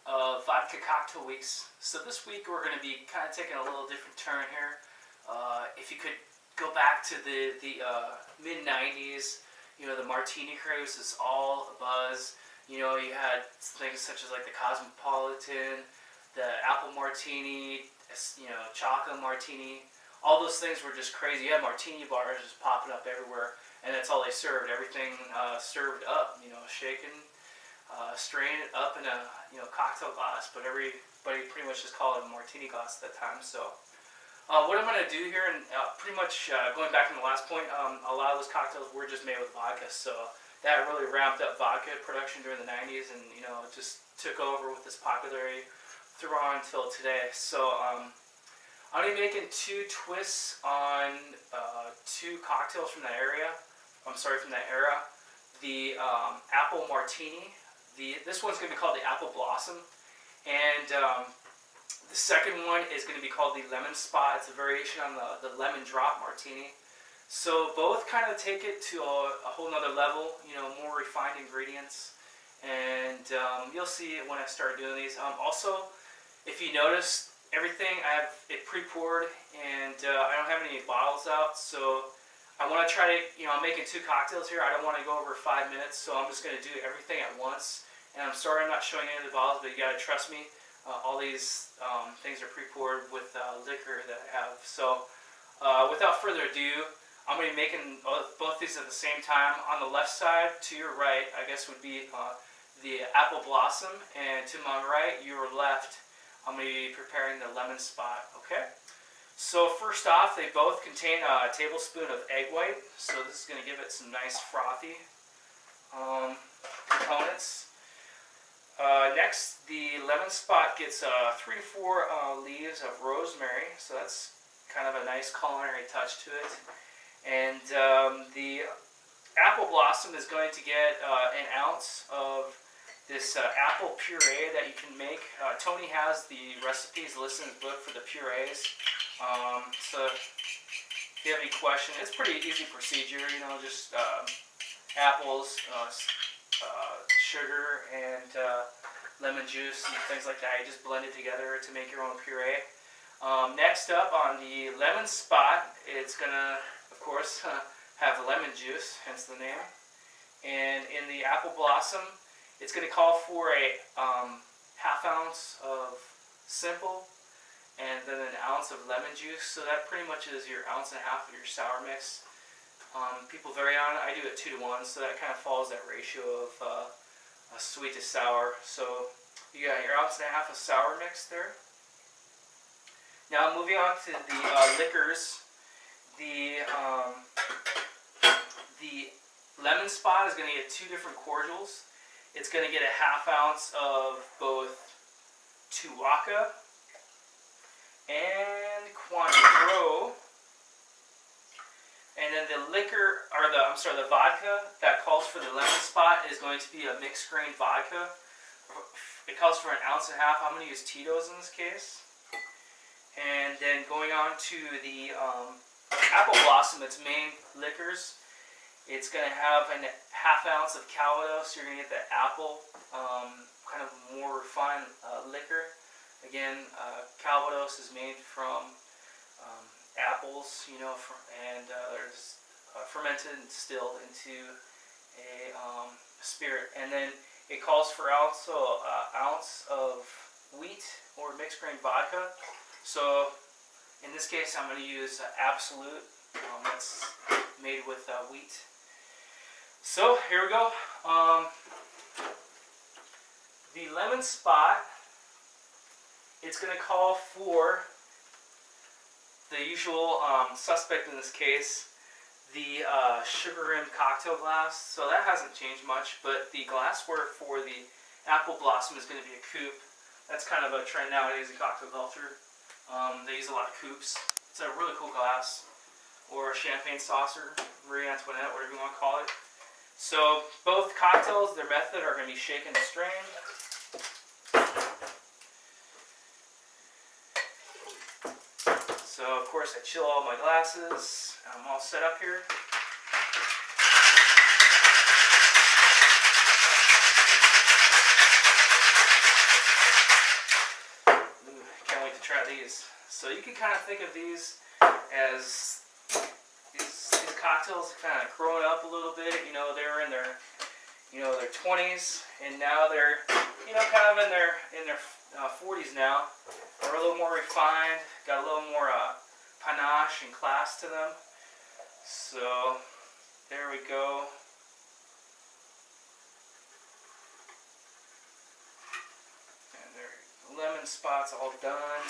of Vodka Cocktail Weeks. So this week we're going to be kind of taking a little different turn here. If you could go back to the mid 90s, you know, the martini craze is all abuzz. You know, you had things such as like the Cosmopolitan, the Apple Martini, you know, Chocolate Martini. All those things were just crazy. You had martini bars just popping up everywhere, and that's all they served. Everything served up, you know, shaken, strained up in a cocktail glass. But everybody pretty much just called it a martini glass at that time. So what I'm going to do here, and pretty much going back from the last point, a lot of those cocktails were just made with vodka. So that really ramped up vodka production during the 90s, and you know, just took over with this popularity through on until today. So I'm going to be making two twists on two cocktails from that area. From that era. The Apple Martini. This one's going to be called the Apple Blossom, and the second one is going to be called the Lemon Spot. It's a variation on the Lemon Drop Martini. So both kind of take it to a whole nother level. You know, more refined ingredients, and you'll see it when I start doing these. Also, if you notice, everything I have it pre-poured, and I don't have any bottles out, so I want to try to, you know, I'm making two cocktails here. I don't want to go over 5 minutes, so I'm just going to do everything at once. And I'm sorry I'm not showing any of the bottles, but you got to trust me. All these things are pre-poured with liquor that I have. So without further ado, I'm going to be making both these at the same time. On the left side, to your right, I guess would be the Apple Blossom, and to my right, your left, I'm going to be preparing the Lemon Spot, okay? So first off, they both contain a tablespoon of egg white, so this is going to give it some nice frothy components. Next, the Lemon Spot gets 3 to 4 leaves of rosemary, so that's kind of a nice culinary touch to it. And the Apple Blossom is going to get an ounce of this apple puree that you can make. Tony has the recipes listed in his book for the purees. So if you have any question, it's pretty easy procedure. You know, just apples, sugar, and lemon juice and things like that. You just blend it together to make your own puree. Next up on the Lemon Spot, it's gonna, of course, have lemon juice, hence the name. And in the Apple Blossom, it's going to call for a half ounce of simple and then an ounce of lemon juice. So that pretty much is your ounce and a half of your sour mix. People vary on it. I do it 2 to 1, so that kind of follows that ratio of sweet to sour. So you got your ounce and a half of sour mix there. Now moving on to the liquors. The Lemon Spot is going to get 2 different cordials. It's going to get a half ounce of both Tuaca and Cointreau. And then the vodka that calls for the Lemon Spot is going to be a mixed grain vodka. It calls for an ounce and a half. I'm going to use Tito's in this case. And then going on to the Apple Blossom, its main liquors. It's going to have a half ounce of Calvados. You're going to get the apple, kind of more refined liquor. Again, Calvados is made from apples, you know, and there's fermented and distilled into a spirit. And then it calls for also an ounce of wheat or mixed grain vodka. So in this case, I'm going to use Absolute. That's made with wheat. So here we go. The Lemon Spot, it's going to call for the usual suspect in this case, the sugar rimmed cocktail glass. So that hasn't changed much, but the glassware for the Apple Blossom is going to be a coupe. That's kind of a trend nowadays in cocktail culture. They use a lot of coupes. It's a really cool glass, or a champagne saucer, Marie Antoinette, whatever you want to call it. So both cocktails, their method, are going to be shaken and strained. So of course I chill all my glasses. I'm all set up here. So you can kind of think of these as these cocktails kind of growing up a little bit. You know, they were in their, you know, their 20s, and now they're, you know, kind of in their 40s now. They're a little more refined, got a little more panache and class to them. So there we go. And their lemon spot's all done.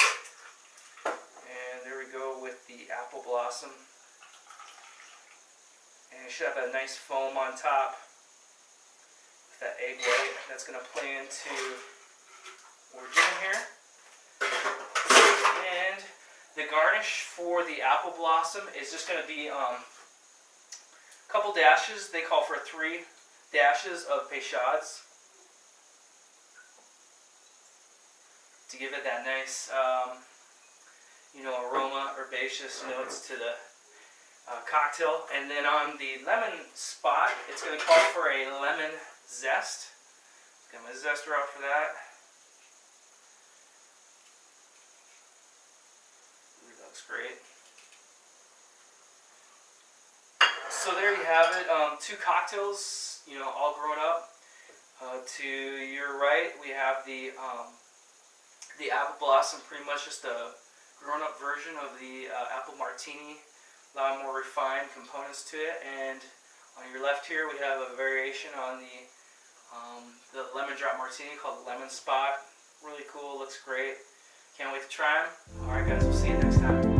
And there we go with the apple blossom. And it should have a nice foam on top with that egg white. That's going to play into what we're doing here. And the garnish for the apple blossom is just going to be a couple dashes. They call for 3 dashes of peychaud's to give it that nice, you know, aroma, herbaceous notes to the cocktail. And then on the lemon spot, it's going to call for a lemon zest. Got my zester out for that. Ooh, that looks great. So there you have it. 2 cocktails, you know, all grown up. To your right, we have the apple blossom, pretty much just a grown-up version of the Apple Martini. A lot more refined components to it. And on your left here, we have a variation on the lemon drop martini called the Lemon Spot. Really cool, looks great. Can't wait to try them. Alright guys, we'll see you next time.